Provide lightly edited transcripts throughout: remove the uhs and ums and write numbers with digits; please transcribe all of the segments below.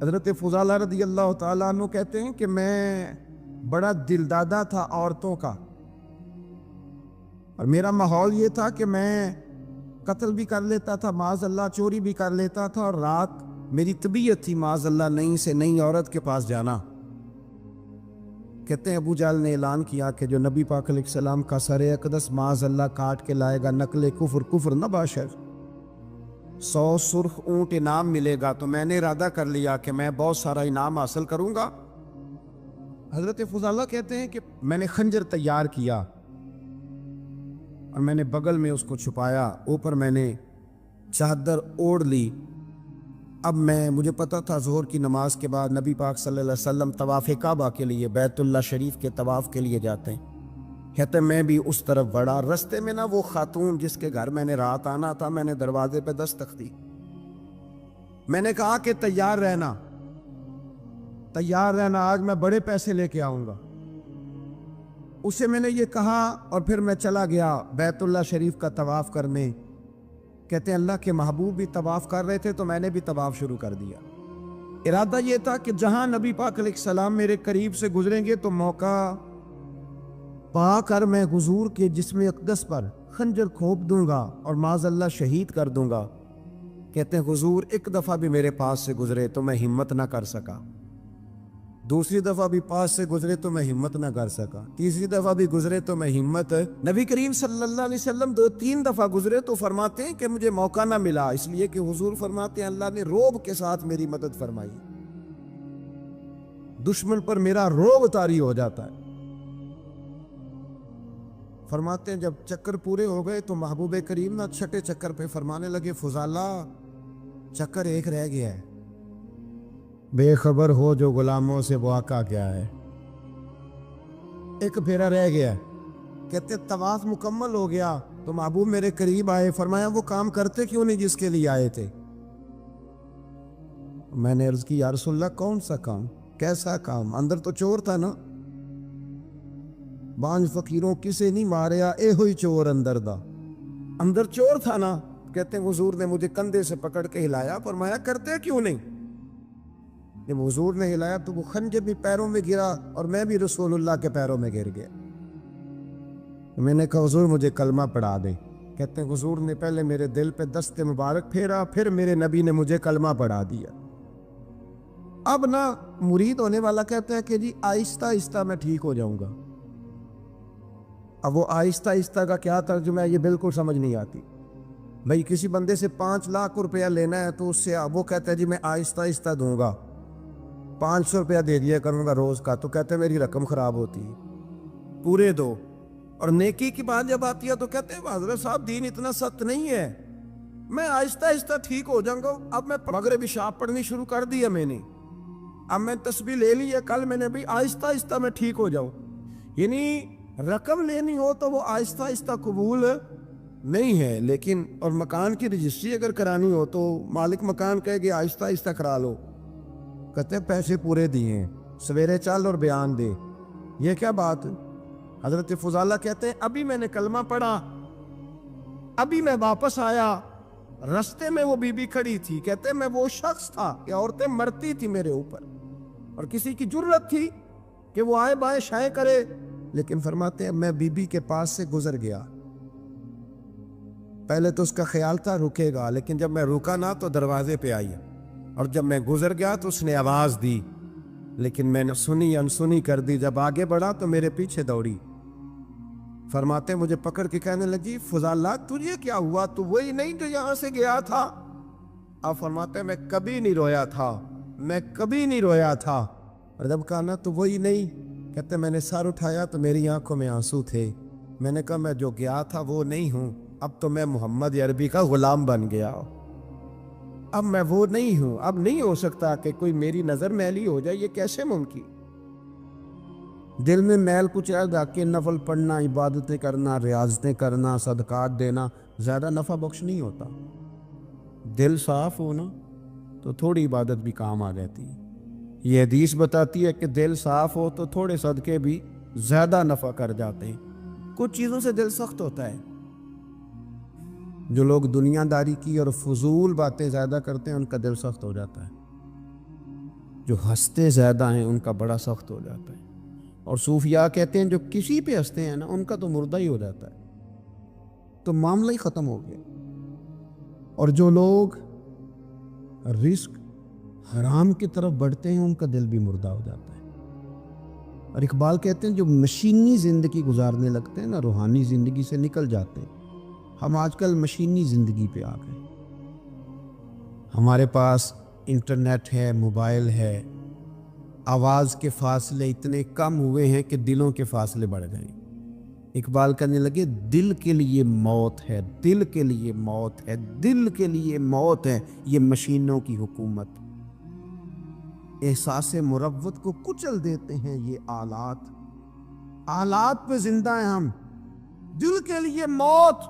حضرت فضالہ رضی اللہ تعالیٰ عنہ کہتے ہیں کہ میں بڑا دلدادہ تھا عورتوں کا، اور میرا ماحول یہ تھا کہ میں قتل بھی کر لیتا تھا، معاذ اللہ چوری بھی کر لیتا تھا، اور رات میری طبیعت تھی معاذ اللہ نئی سے نئی عورت کے پاس جانا۔ کہتے ہیں ابو جہل نے اعلان کیا کہ جو نبی پاک علیہ السلام کا سر اقدس معاذ اللہ کاٹ کے لائے گا، نقل کفر کفر نہ باشر، 100 سرخ اونٹ انعام ملے گا۔ تو میں نے ارادہ کر لیا کہ میں بہت سارا انعام حاصل کروں گا۔ حضرت فضالہ کہتے ہیں کہ میں نے خنجر تیار کیا اور میں نے بغل میں اس کو چھپایا، اوپر میں نے چادر اوڑھ لی۔ اب مجھے پتا تھا ظہر کی نماز کے بعد نبی پاک صلی اللہ علیہ وسلم طواف کعبہ کے لیے، بیت اللہ شریف کے طواف کے لیے جاتے ہیں۔ کہتے میں بھی اس طرف بڑھا، رستے میں وہ خاتون جس کے گھر میں نے رات آنا تھا، میں نے دروازے پہ دستک دی۔ میں نے کہا کہ تیار رہنا، آج میں بڑے پیسے لے کے آؤں گا۔ اسے میں نے یہ کہا اور پھر میں چلا گیا بیت اللہ شریف کا طواف کرنے۔ کہتے ہیں اللہ کے محبوب بھی طواف کر رہے تھے تو میں نے بھی طواف شروع کر دیا۔ ارادہ یہ تھا کہ جہاں نبی پاک علیہ السلام میرے قریب سے گزریں گے تو موقع پا کر میں حضور کے جسم اقدس پر خنجر کھوپ دوں گا اور معاذ اللہ شہید کر دوں گا۔ کہتے ہیں حضور ایک دفعہ بھی میرے پاس سے گزرے تو میں ہمت نہ کر سکا، دوسری دفعہ بھی پاس سے گزرے تو میں ہمت نہ کر سکا، تیسری دفعہ بھی گزرے تو میں ہمت، نبی کریم صلی اللہ علیہ وسلم 2-3 دفعہ گزرے تو فرماتے ہیں کہ مجھے موقع نہ ملا، اس لیے کہ حضور فرماتے ہیں اللہ نے روب کے ساتھ میری مدد فرمائی، دشمن پر میرا روب طاری ہو جاتا ہے۔ فرماتے ہیں جب چکر پورے ہو گئے تو محبوب کریم نہ چھٹے چکر پہ فرمانے لگے فضالہ چکر ایک رہ گیا ہے، بے خبر ہو جو غلاموں سے واقع کیا ہے، ایک پھیرا رہ گیا ہے۔ کہتے طواف مکمل ہو گیا تو محبوب میرے قریب آئے، فرمایا وہ کام کرتے کیوں نہیں جس کے لیے آئے تھے؟ میں نے عرض کی یا رسول اللہ کون سا کام، کیسا کام؟ اندر تو چور تھا نا، بانج فقیروں کسے نہیں ماریا، اے ہوئی چور اندر دا، اندر چور تھا نا۔ کہتے ہیں حضور نے مجھے کندھے سے پکڑ کے ہلایا، فرمایا کرتے کیوں نہیں؟ جب حضور نے ہلایا تو وہ خنجر بھی پیروں میں گرا اور میں بھی رسول اللہ کے پیروں میں گر گیا۔ میں نے کہا حضور مجھے کلمہ پڑھا دے۔ کہتے ہیں حضور نے پہلے میرے دل پہ دست مبارک پھیرا، پھر میرے نبی نے مجھے کلمہ پڑھا دیا۔ اب مرید ہونے والا کہتا ہے کہ جی آہستہ آہستہ میں ٹھیک ہو جاؤں گا۔ اب وہ آہستہ آہستہ کا کیا ترجمہ ہے یہ بالکل سمجھ نہیں آتی۔ بھائی کسی بندے سے 5 لاکھ روپیہ لینا ہے تو اس سے وہ کہتا ہے جی میں آہستہ آہستہ دوں گا، 500 روپیہ دے دیا کروں گا روز کا، تو کہتے ہیں میری رقم خراب ہوتی ہے، پورے دو۔ اور نیکی کی بات جب آتی ہے تو کہتے ہیں حضرت صاحب دین اتنا سخت نہیں ہے، میں آہستہ آہستہ ٹھیک ہو جاؤں گا۔ اب میں مغرب عشاء پڑھنی شروع کر دیا میں نے، اب میں تسبیح لے لی ہے، کل میں نے بھی آہستہ آہستہ میں ٹھیک ہو جاؤں۔ یعنی رقم لینی ہو تو وہ آہستہ آہستہ قبول نہیں ہے، لیکن اور مکان کی رجسٹری اگر کرانی ہو تو مالک مکان کہے کہ آہستہ آہستہ کرا لو، کہتے ہیں پیسے پورے دیے ہیں، سویرے چل اور بیان دے، یہ کیا بات؟ حضرت فضالہ کہتے ہیں ابھی میں نے کلمہ پڑھا، ابھی میں واپس آیا، رستے میں وہ بی بی کھڑی تھی، کہتے ہیں میں وہ شخص تھا کہ عورتیں مرتی تھی میرے اوپر، اور کسی کی جرت تھی کہ وہ آئے بائیں شائیں کرے، لیکن فرماتے ہیں میں بی بی کے پاس سے گزر گیا۔ پہلے تو اس کا خیال تھا رکے گا، لیکن جب میں رکا نہ تو دروازے پہ آئی، اور جب میں گزر گیا تو اس نے آواز دی، لیکن میں نے سنی انسنی کر دی۔ جب آگے بڑھا تو میرے پیچھے دوڑی، فرماتے مجھے پکڑ کے کہنے لگی فضالہ تجھے کیا ہوا، تو وہی نہیں جو یہاں سے گیا تھا؟ آپ فرماتے میں کبھی نہیں رویا تھا، میں کبھی نہیں رویا تھا۔ اور جب کہا نا تو وہی نہیں، کہتے میں نے سر اٹھایا تو میری آنکھوں میں آنسو تھے۔ میں نے کہا میں جو گیا تھا وہ نہیں ہوں، اب تو میں محمد عربی کا غلام بن گیا، اب میں وہ نہیں ہوں، اب نہیں ہو سکتا کہ کوئی میری نظر میلی ہو جائے، یہ کیسے ممکن؟ دل میں میل کچھ رہ کے نفل پڑھنا، عبادتیں کرنا، ریاضتیں کرنا، صدقات دینا زیادہ نفع بخش نہیں ہوتا۔ دل صاف ہونا تو تھوڑی عبادت بھی کام آ جاتی ہے۔ یہ حدیث بتاتی ہے کہ دل صاف ہو تو تھوڑے صدقے بھی زیادہ نفع کر جاتے ہیں۔ کچھ چیزوں سے دل سخت ہوتا ہے، جو لوگ دنیا داری کی اور فضول باتیں زیادہ کرتے ہیں ان کا دل سخت ہو جاتا ہے۔ جو ہنستے زیادہ ہیں ان کا بڑا سخت ہو جاتا ہے، اور صوفیاء کہتے ہیں جو کسی پہ ہنستے ہیں نا ان کا تو مردہ ہی ہو جاتا ہے، تو معاملہ ہی ختم ہو گیا۔ اور جو لوگ رزق حرام کی طرف بڑھتے ہیں ان کا دل بھی مردہ ہو جاتا ہے۔ اور اقبال کہتے ہیں جو مشینی زندگی گزارنے لگتے ہیں نا روحانی زندگی سے نکل جاتے ہیں۔ ہم آج کل مشینی زندگی پہ آ گئے، ہمارے پاس انٹرنیٹ ہے، موبائل ہے، آواز کے فاصلے اتنے کم ہوئے ہیں کہ دلوں کے فاصلے بڑھ گئے۔ اقبال کہنے لگے دل کے لیے موت ہے، دل کے لیے موت ہے، دل کے لیے موت ہے یہ مشینوں کی حکومت۔ احساس مروت کو کچل دیتے ہیں یہ آلات، آلات پہ زندہ ہیں ہم۔ دل کے لیے موت،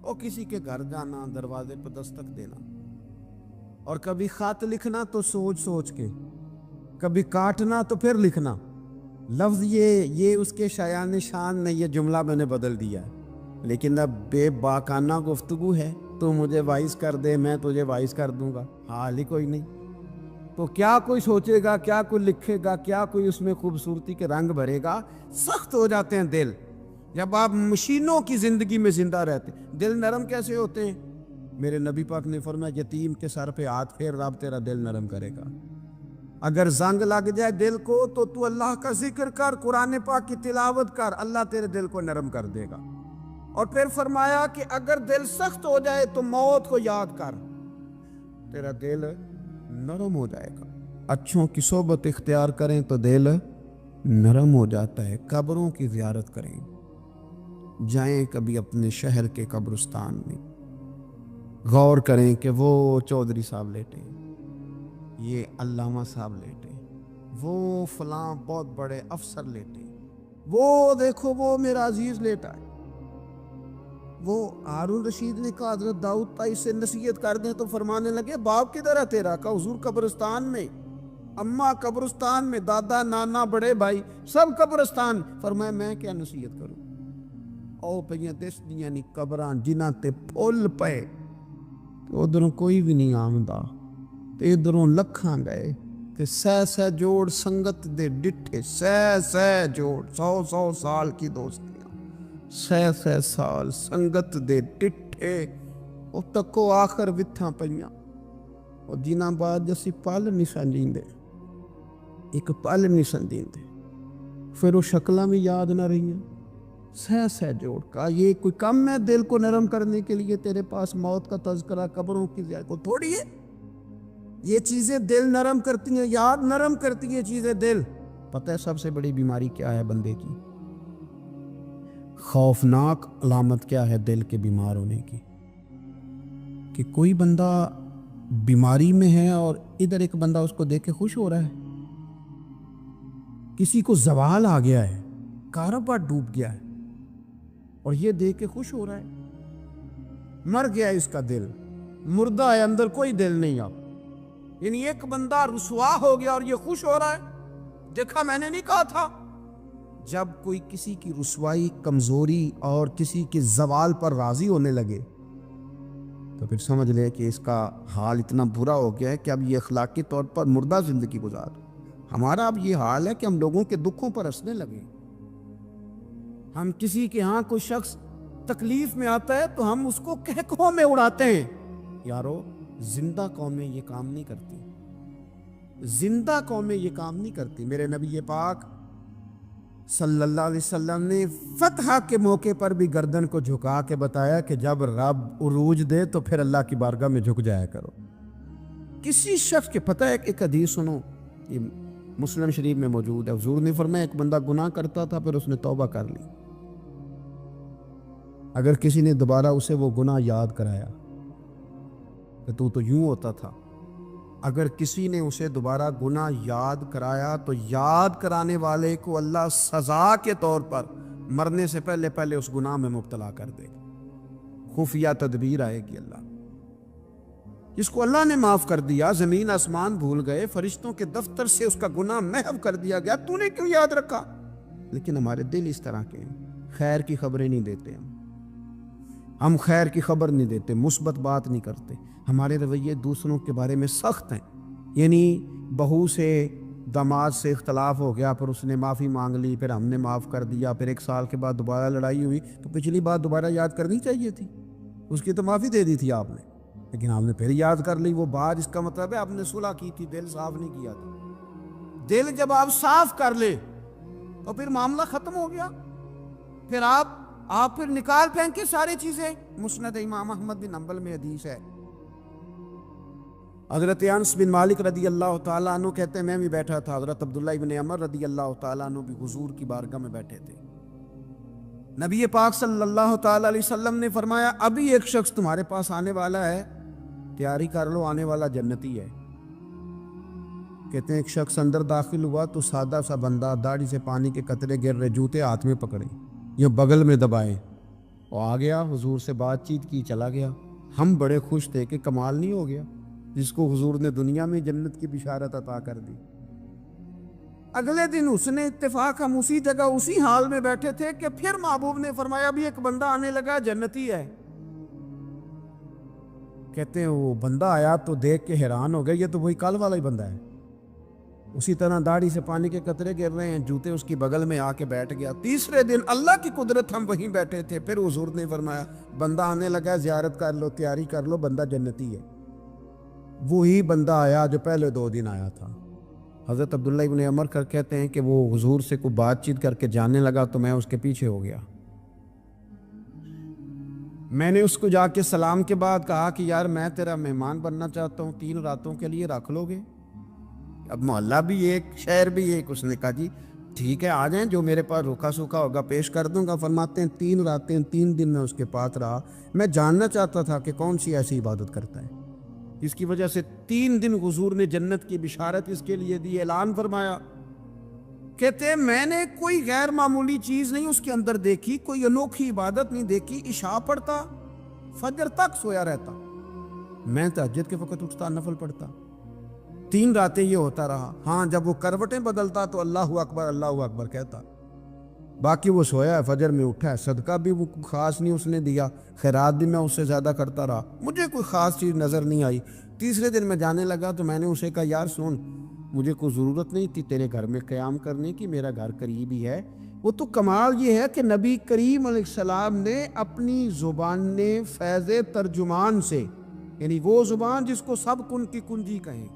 اور کسی کے گھر جانا، دروازے پہ دستک دینا، اور کبھی خط لکھنا تو سوچ سوچ کے، کبھی کاٹنا تو پھر لکھنا۔ لفظ یہ اس کے شایان شان نے یہ جملہ میں نے بدل دیا ہے، لیکن اب بے باکانہ گفتگو ہے، تو مجھے وائس کر دے میں تجھے وائس کر دوں گا، حال ہی کوئی نہیں۔ تو کیا کوئی سوچے گا، کیا کوئی لکھے گا، کیا کوئی اس میں خوبصورتی کے رنگ بھرے گا؟ سخت ہو جاتے ہیں دل جب آپ مشینوں کی زندگی میں زندہ رہتے ہیں۔ دل نرم کیسے ہوتے ہیں؟ میرے نبی پاک نے فرمایا یتیم کے سر پہ ہاتھ پھیر رب تیرا دل نرم کرے گا۔ اگر زنگ لگ جائے دل کو تو اللہ کا ذکر کر، قرآن پاک کی تلاوت کر، اللہ تیرے دل کو نرم کر دے گا۔ اور پھر فرمایا کہ اگر دل سخت ہو جائے تو موت کو یاد کر، تیرا دل نرم ہو جائے گا۔ اچھوں کی صحبت اختیار کریں تو دل نرم ہو جاتا ہے۔ قبروں کی زیارت کریں، جائیں کبھی اپنے شہر کے قبرستان میں، غور کریں کہ وہ چودھری صاحب لیٹے، یہ علامہ صاحب لیٹے، وہ فلاں بہت بڑے افسر لیٹے، وہ دیکھو وہ میرا عزیز لیٹا ہے۔ وہ ہارون رشید نے کہا حضرت داؤد تائی سے نصیحت کر دیں، تو فرمانے لگے باپ کدھر ہے تیرا؟ کہا حضور قبرستان میں، اماں قبرستان میں، دادا نانا بڑے بھائی سب قبرستان۔ فرمایا میں کیا نصیحت کروں؟ او پہیاں دس دیاں نی قبراں جنہاں تے پھول پے، ادھروں کوئی بھی نہیں آمدا، تے ادھروں لکھاں گئے، تے سہ جوڑ سنگت دے ڈٹھے، سہ جوڑ 100 سال کی دوستیاں، سہ سال سنگت دے ڈٹھے، او تکو آخر وتھاں پئیاں، اور جنہاں بعد جسی پل نہیں سنجیندے، ایک پل نہیں سنجیندے، پھر وہ شکلاں بھی یاد نہ رہیاں۔ سہ جوڑ کا یہ کوئی کم ہے دل کو نرم کرنے کے لیے؟ تیرے پاس موت کا تذکرہ، قبروں کی زیارت کو تھوڑی ہے؟ یہ چیزیں دل نرم کرتی ہیں، یاد نرم کرتی ہیں چیزیں دل۔ پتہ ہے سب سے بڑی بیماری کیا ہے بندے کی؟ خوفناک علامت کیا ہے دل کے بیمار ہونے کی؟ کہ کوئی بندہ بیماری میں ہے اور ادھر ایک بندہ اس کو دیکھ کے خوش ہو رہا ہے، کسی کو زوال آ گیا ہے، کاروبار ڈوب گیا ہے، اور یہ دیکھ کے خوش ہو رہا ہے۔ مر گیا ہے اس کا دل، مردہ ہے، اندر کوئی دل نہیں اب۔ یعنی ایک بندہ رسوا ہو گیا اور یہ خوش ہو رہا ہے، دیکھا میں نے نہیں کہا تھا۔ جب کوئی کسی کی رسوائی، کمزوری اور کسی کے زوال پر راضی ہونے لگے تو پھر سمجھ لے کہ اس کا حال اتنا برا ہو گیا ہے کہ اب یہ اخلاقی طور پر مردہ زندگی گزار۔ ہمارا اب یہ حال ہے کہ ہم لوگوں کے دکھوں پر ہنسنے لگے۔ ہم کسی کے ہاں کوئی شخص تکلیف میں آتا ہے تو ہم اس کو کہکہوں میں اڑاتے ہیں۔ یارو زندہ قومیں یہ کام نہیں کرتی، زندہ قومیں یہ کام نہیں کرتی۔ میرے نبی پاک صلی اللہ علیہ وسلم نے فتح کے موقع پر بھی گردن کو جھکا کے بتایا کہ جب رب عروج دے تو پھر اللہ کی بارگاہ میں جھک جایا کرو۔ کسی شخص کے پتہ ہے، ایک حدیث سنو، یہ مسلم شریف میں موجود ہے، حضور نے فرمایا ایک بندہ گناہ کرتا تھا پھر اس نے توبہ کر لی، اگر کسی نے دوبارہ اسے وہ گناہ یاد کرایا کہ تو یوں ہوتا تھا، اگر کسی نے اسے دوبارہ گناہ یاد کرایا تو یاد کرانے والے کو اللہ سزا کے طور پر مرنے سے پہلے پہلے اس گناہ میں مبتلا کر دے گا۔ خفیہ تدبیر آئے گی اللہ۔ جس کو اللہ نے معاف کر دیا، زمین آسمان بھول گئے، فرشتوں کے دفتر سے اس کا گناہ محو کر دیا گیا، تو نے کیوں یاد رکھا؟ لیکن ہمارے دل اس طرح کے ہیں، خیر کی خبریں نہیں دیتے ہم خیر کی خبر نہیں دیتے، مثبت بات نہیں کرتے، ہمارے رویے دوسروں کے بارے میں سخت ہیں۔ یعنی بہو سے داماد سے اختلاف ہو گیا، پھر اس نے معافی مانگ لی، پھر ہم نے معاف کر دیا، پھر 1 سال کے بعد دوبارہ لڑائی ہوئی تو پچھلی بات دوبارہ یاد کرنی چاہیے تھی، اس کی تو معافی دے دی تھی آپ نے، لیکن آپ نے پھر یاد کر لی وہ بات۔ اس کا مطلب ہے آپ نے صلح کی تھی، دل صاف نہیں کیا تھا۔ دل جب آپ صاف کر لے تو پھر معاملہ ختم ہو گیا، پھر آپ پھر نکال پھینکے ساری چیزیں۔ مسند امام احمد بن حنبل میں حدیث ہے، حضرت انس بن مالک رضی اللہ تعالیٰ عنہ کہتے ہیں میں بھی بیٹھا تھا، حضرت عبداللہ ابن عمر رضی اللہ تعالیٰ عنہ بھی حضور کی بارگاہ میں بیٹھے تھے۔ نبی پاک صلی اللہ تعالیٰ علیہ وسلم نے فرمایا ابھی ایک شخص تمہارے پاس آنے والا ہے، تیاری کر لو، آنے والا جنتی ہے۔ کہتے ہیں ایک شخص اندر داخل ہوا تو سادہ سا بندہ، داڑھی سے پانی کے قطرے گر رہے، جوتے ہاتھ میں پکڑے، یہ بغل میں دبائے، وہ آ گیا، حضور سے بات چیت کی، چلا گیا۔ ہم بڑے خوش تھے کہ کمال نہیں ہو گیا، جس کو حضور نے دنیا میں جنت کی بشارت عطا کر دی۔ اگلے دن اس نے اتفاق، ہم اسی جگہ اسی حال میں بیٹھے تھے کہ پھر محبوب نے فرمایا بھی ایک بندہ آنے لگا، جنتی ہے۔ کہتے ہیں وہ بندہ آیا تو دیکھ کے حیران ہو گئے، یہ تو وہی کل والا ہی بندہ ہے، اسی طرح داڑھی سے پانی کے قطرے گر رہے ہیں، جوتے اس کی بغل میں آ کے بیٹھ گیا۔ تیسرے دن اللہ کی قدرت، ہم وہیں بیٹھے تھے، پھر حضور نے فرمایا بندہ آنے لگا، زیارت کر لو، تیاری کر لو، بندہ جنتی ہے۔ وہی بندہ آیا جو پہلے 2 دن آیا تھا۔ حضرت عبداللہ ابن عمر کہتے ہیں کہ وہ حضور سے کوئی بات چیت کر کے جانے لگا تو میں اس کے پیچھے ہو گیا۔ میں نے اس کو جا کے سلام کے بعد کہا کہ یار میں تیرا مہمان بننا چاہتا ہوں، 3 راتوں کے لیے رکھ لو گے؟ اب محلہ بھی ایک، شہر بھی ایک۔ اس نے کہا جی ٹھیک ہے، آ جائیں، جو میرے پاس روکھا سوکھا ہوگا پیش کر دوں گا۔ فرماتے ہیں 3 راتیں 3 دن میں اس کے پاس رہا، میں جاننا چاہتا تھا کہ کون سی ایسی عبادت کرتا ہے اس کی وجہ سے 3 دن حضور نے جنت کی بشارت اس کے لیے دی، اعلان فرمایا۔ کہتے ہیں میں نے کوئی غیر معمولی چیز نہیں اس کے اندر دیکھی، کوئی انوکھی عبادت نہیں دیکھی۔ عشاء پڑھتا، فجر تک سویا رہتا، میں تہجد کے وقت اٹھتا، نفل پڑھتا۔ 3 راتیں یہ ہوتا رہا۔ ہاں جب وہ کروٹیں بدلتا تو اللہ اکبر کہتا، باقی وہ سویا ہے، فجر میں اٹھا ہے، صدقہ بھی وہ خاص نہیں اس نے دیا، خیرات بھی میں اس سے زیادہ کرتا رہا، مجھے کوئی خاص چیز نظر نہیں آئی۔ تیسرے دن میں جانے لگا تو میں نے اسے کہا یار سن، مجھے کوئی ضرورت نہیں تھی تیرے گھر میں قیام کرنے کی، میرا گھر قریب ہی ہے۔ وہ تو کمال یہ ہے کہ نبی کریم علیہ السلام نے اپنی زبان فیض ترجمان سے، یعنی وہ زبان جس کو سب کن کی کنجی کہیں،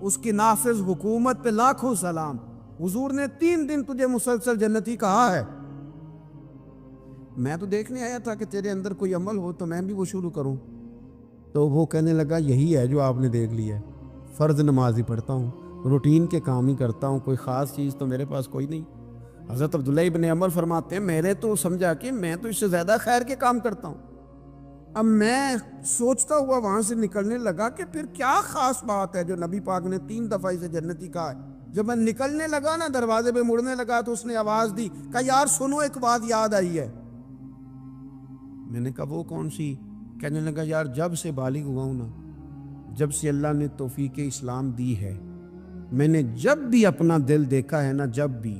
اس کی نافذ حکومت پہ لاکھوں سلام، حضور نے 3 دن تجھے مسلسل جنتی کہا ہے۔ میں تو دیکھنے آیا تھا کہ تیرے اندر کوئی عمل ہو تو میں بھی وہ شروع کروں۔ تو وہ کہنے لگا یہی ہے جو آپ نے دیکھ لیا ہے، فرض نماز ہی پڑھتا ہوں، روٹین کے کام ہی کرتا ہوں، کوئی خاص چیز تو میرے پاس کوئی نہیں۔ حضرت عبداللہ ابن عمر فرماتے ہیں میں نے تو سمجھا کہ میں تو اس سے زیادہ خیر کے کام کرتا ہوں۔ اب میں سوچتا ہوا وہاں سے نکلنے لگا کہ پھر کیا خاص بات ہے جو نبی پاک نے 3 دفعہ اسے جنتی کہا ہے۔ جب میں نکلنے لگا نا، دروازے پہ مڑنے لگا تو اس نے آواز دی، کہا یار سنو، ایک بات یاد آئی ہے۔ میں نے کہا وہ کون سی؟ کہنے لگا یار جب سے بالغ ہوا ہوں نا، جب سے اللہ نے توفیق اسلام دی ہے، میں نے جب بھی اپنا دل دیکھا ہے نا، جب بھی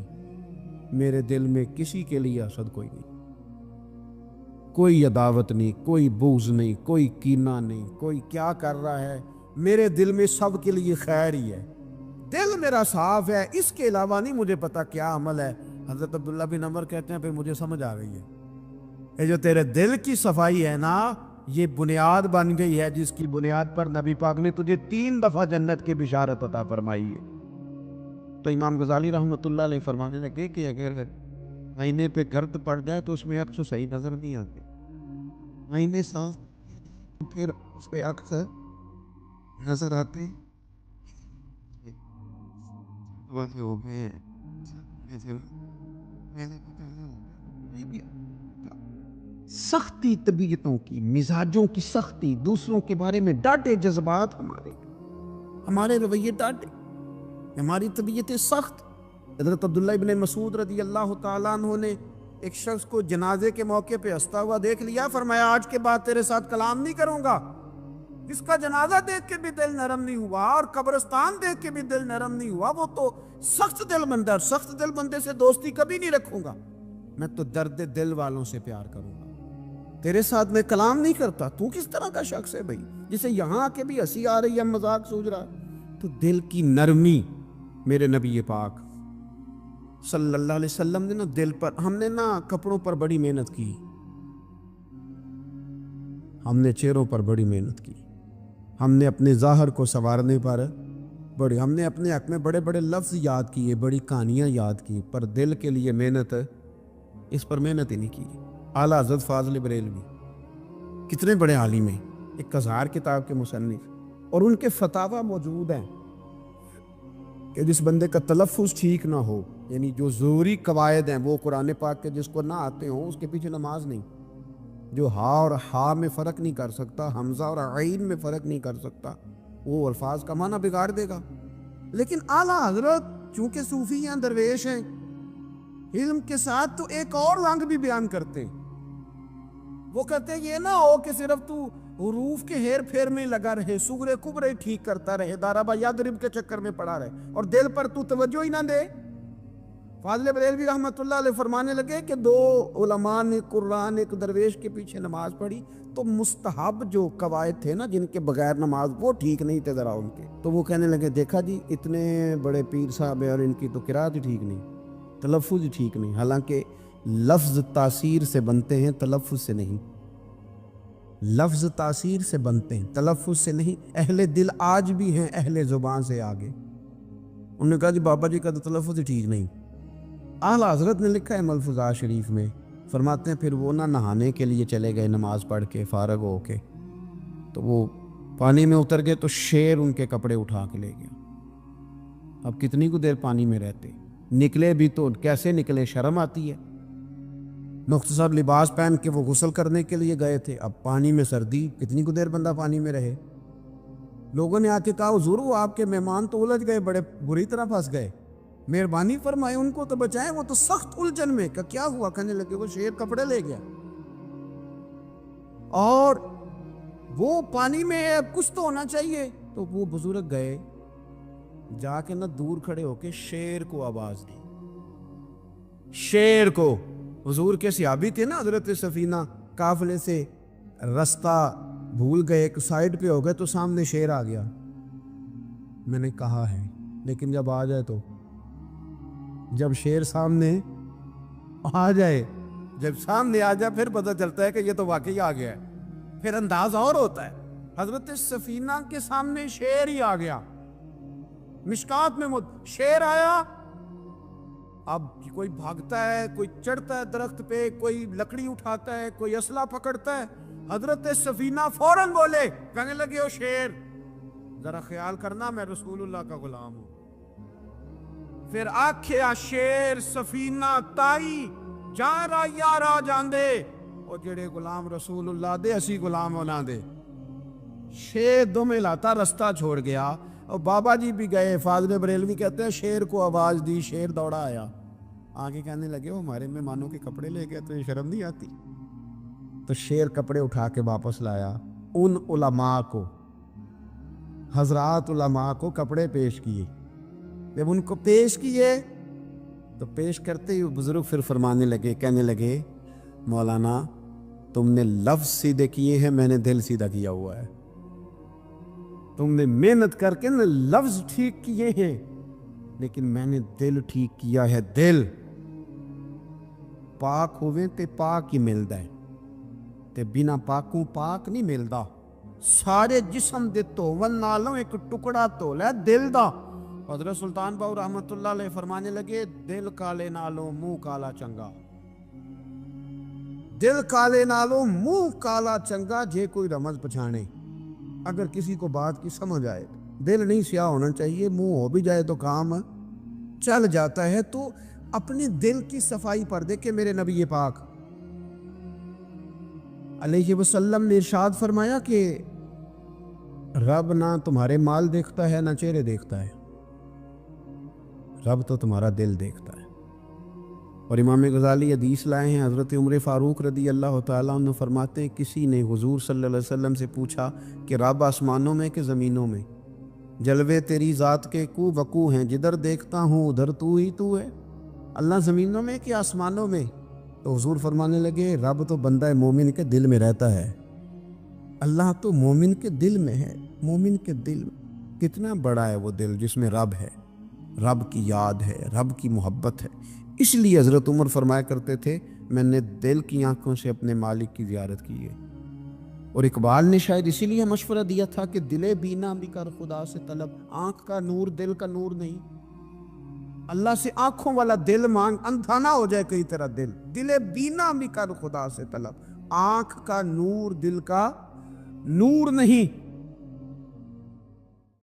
میرے دل میں کسی کے لیے حسد کوئی نہیں، کوئی عداوت نہیں، کوئی بغض نہیں، کوئی کینہ نہیں، کوئی کیا کر رہا ہے، میرے دل میں سب کے لیے خیر ہی ہے، دل میرا صاف ہے، اس کے علاوہ نہیں مجھے پتا کیا عمل ہے۔ حضرت عبداللہ بن عمر کہتے ہیں پھر مجھے سمجھ آ گئی ہے، یہ جو تیرے دل کی صفائی ہے نا، یہ بنیاد بن گئی ہے جس کی بنیاد پر نبی پاک نے تجھے 3 دفعہ جنت کی بشارت عطا فرمائی ہے۔ تو امام غزالی رحمۃ اللہ علیہ فرمانے لگے کہ اگر آئینے پہ گرد پڑ جائے تو اس میں عکس صحیح نظر نہیں آتے، آئینے صاف پھر اس پہ عکس نظر آتے۔ سختی طبیعتوں کی، مزاجوں کی سختی، دوسروں کے بارے میں ڈاٹے جذبات، ہمارے رویے ڈاٹے، ہماری طبیعتیں سخت۔ حضرت عبداللہ ابن مسعود رضی اللہ تعالیٰ عنہ نے ایک شخص کو جنازے کے موقع پہ ہنستا ہوا دیکھ لیا، فرمایا آج کے بعد تیرے ساتھ کلام نہیں کروں گا۔ جس کا جنازہ دیکھ کے بھی دل نرم نہیں ہوا اور قبرستان دیکھ کے بھی دل نرم نہیں ہوا، وہ تو سخت دل بندہ، سخت دل بندے سے دوستی کبھی نہیں رکھوں گا، میں تو درد دل والوں سے پیار کروں گا، تیرے ساتھ میں کلام نہیں کرتا۔ تو کس طرح کا شخص ہے بھائی، جسے یہاں آ کے بھی ہنسی آ رہی ہے، مذاق سوچ رہا ہے؟ تو دل کی نرمی میرے نبی پاک صلی اللہ علیہ وسلم نے نا دل پر، ہم نے نا کپڑوں پر بڑی محنت کی، ہم نے چہروں پر بڑی محنت کی، ہم نے اپنے ظاہر کو سنوارنے پر ہم نے اپنے حق میں بڑے بڑے لفظ یاد کیے، بڑی کہانیاں یاد کی، پر دل کے لیے محنت، اس پر محنت ہی نہیں کی۔ اعلیٰ حضرت فاضل بریلوی کتنے بڑے عالم ہیں، 1000 کتاب کے مصنف، اور ان کے فتاوی موجود ہیں کہ جس بندے کا تلفظ ٹھیک نہ ہو، یعنی جو ضروری قواعد ہیں وہ قرآن پاک کے جس کو نہ آتے ہوں، اس کے پیچھے نماز نہیں۔ جو ہا اور ہا میں فرق نہیں کر سکتا، حمزہ اور عین میں فرق نہیں کر سکتا، وہ الفاظ کا معنی بگاڑ دے گا۔ لیکن اعلیٰ حضرت چونکہ صوفی ہیں، درویش ہیں، علم کے ساتھ تو ایک اور رنگ بھی بیان کرتے ہیں۔ وہ کہتے ہیں یہ نہ ہو کہ صرف تو حروف کے ہیر پھیر میں لگا رہے، سغرے کبرے ٹھیک کرتا رہے، دارابا یادرب کے چکر میں پڑا رہے، اور دل پر تو توجہ ہی نہ دے۔ فاضل بریلوی رحمۃ اللہ علیہ فرمانے لگے کہ 2 علماء نے قرآن ایک درویش کے پیچھے نماز پڑھی تو مستحب جو قواعد تھے نا جن کے بغیر نماز، وہ ٹھیک نہیں تھے ذرا ان کے، تو وہ کہنے لگے دیکھا جی اتنے بڑے پیر صاحب ہیں اور ان کی تو قرات ہی ٹھیک نہیں، تلفظ ہی ٹھیک نہیں۔ حالانکہ لفظ تاثیر سے بنتے ہیں، تلفظ سے نہیں۔ لفظ تاثیر سے بنتے ہیں، تلفظ سے نہیں۔ اہل دل آج بھی ہیں اہل زبان سے آگے۔ انہوں نے کہا جی بابا جی کا تو تلفظ ہی ٹھیک نہیں۔ اعلیٰ حضرت نے لکھا ہے ملفوظات شریف میں، فرماتے ہیں پھر وہ نہ نہانے کے لیے چلے گئے نماز پڑھ کے فارغ ہو کے، تو وہ پانی میں اتر گئے تو شیر ان کے کپڑے اٹھا کے لے گیا۔ اب کتنی کو دیر پانی میں رہتے، نکلے بھی تو کیسے نکلے، شرم آتی ہے۔ مختصر لباس پہن کے وہ غسل کرنے کے لیے گئے تھے، اب پانی میں سردی، کتنی کو دیر بندہ پانی میں رہے۔ لوگوں نے آ کے کہا حضور وہ آپ کے مہمان تو الجھ گئے، بڑے بری طرح پھنس گئے، مہربانی فرمائے ان کو تو بچائیں، وہ تو سخت الجھن میں۔ کہ کیا ہوا؟ کہنے لگے وہ شیر کپڑے لے گیا، اور وہ پانی میں ہے، اب کچھ تو ہونا چاہیے۔ تو وہ بزرگ گئے، جا کے نہ دور کھڑے ہو کے شیر کو آواز دی، شیر کو۔ حضور کے صحابی تھے نا حضرت سفینہ، قافلے سے رستہ بھول گئے، ایک سائیڈ پہ ہو گئے تو سامنے شیر آ گیا۔ میں نے کہا ہے لیکن جب آ جائے تو، جب شیر سامنے آ جائے، جب سامنے آ جائے پھر پتہ چلتا ہے کہ یہ تو واقعی آ گیا ہے، پھر انداز اور ہوتا ہے۔ حضرت سفینہ کے سامنے شیر ہی آ گیا، مشکات میں شیر آیا۔ اب کوئی بھاگتا ہے، کوئی چڑھتا ہے درخت پہ، کوئی لکڑی اٹھاتا ہے، کوئی اسلحہ پکڑتا ہے۔ حضرت سفینہ فوراً بولے، کہنے لگے او شیر ذرا خیال کرنا میں رسول اللہ کا غلام ہوں۔ پھر آکھیا شیر سفینہ تائی جارا یارا جاندے، اور جڑے غلام رسول اللہ دے اسی غلام ہونا دے۔ شیر دم لاتا رستہ چھوڑ گیا، اور بابا جی بھی گئے۔ فاضل بریلوی کہتے ہیں شیر کو آواز دی، شیر دوڑا آیا، آگے کہنے لگے وہ ہمارے مہمانوں کے کپڑے لے گئے تو یہ شرم نہیں آتی؟ تو شیر کپڑے اٹھا کے واپس لایا۔ ان علماء کو، حضرات علماء کو کپڑے پیش کیے۔ جب ان کو پیش کیے تو پیش کرتے ہی بزرگ پھر فرمانے لگے، کہنے لگے مولانا تم نے لفظ سیدھے کیے ہیں، میں نے دل سیدھا کیا ہوا ہے۔ تم نے محنت کر کے لفظ ٹھیک کیے ہیں، لیکن میں نے دل ٹھیک کیا ہے۔ دل پاک ہوئے تے پاک ہی ملدا ہے، تے بنا پاکوں پاک نہیں ملدا۔ سارے جسم دے دھوون نالوں ایک ٹکڑا دھول ہے دل دا۔ حضرت سلطان باؤ رحمت اللہ علیہ فرمانے لگے دل کالے نالوں منہ کالا چنگا، دل کالے نالوں منہ کالا چنگا، جے کوئی رمز پچھانے۔ اگر کسی کو بات کی سمجھ آئے، دل نہیں سیاہ ہونا چاہیے، منہ ہو بھی جائے تو کام چل جاتا ہے۔ تو اپنے دل کی صفائی پر دیکھے میرے نبی پاک علیہ وسلم نے ارشاد فرمایا کہ رب نہ تمہارے مال دیکھتا ہے نہ چہرے دیکھتا ہے، رب تو تمہارا دل دیکھتا ہے۔ اور امام غزالی حدیث لائے ہیں، حضرت عمر فاروق رضی اللہ تعالیٰ عنہ فرماتے ہیں کسی نے حضور صلی اللہ علیہ وسلم سے پوچھا کہ رب آسمانوں میں کہ زمینوں میں؟ جلوے تیری ذات کے کو وقوع ہیں، جدھر دیکھتا ہوں ادھر تو ہی تو ہے۔ اللہ زمینوں میں کہ آسمانوں میں؟ تو حضور فرمانے لگے رب تو بندہ مومن کے دل میں رہتا ہے، اللہ تو مومن کے دل میں ہے، مومن کے دل میں۔ کتنا بڑا ہے وہ دل جس میں رب ہے، رب کی یاد ہے، رب کی محبت ہے۔ اس لیے حضرت عمر فرمایا کرتے تھے میں نے دل کی آنکھوں سے اپنے مالک کی زیارت کی ہے۔ اور اقبال نے شاید اسی لیے مشورہ دیا تھا کہ دل بینا بھی کر خدا سے طلب، آنکھ کا نور دل کا نور نہیں، اللہ سے آنکھوں والا دل مانگ، اندھا نہ ہو جائے کئی طرح دل، دل بینا بھی کر خدا سے طلب، آنکھ کا نور دل کا نور نہیں۔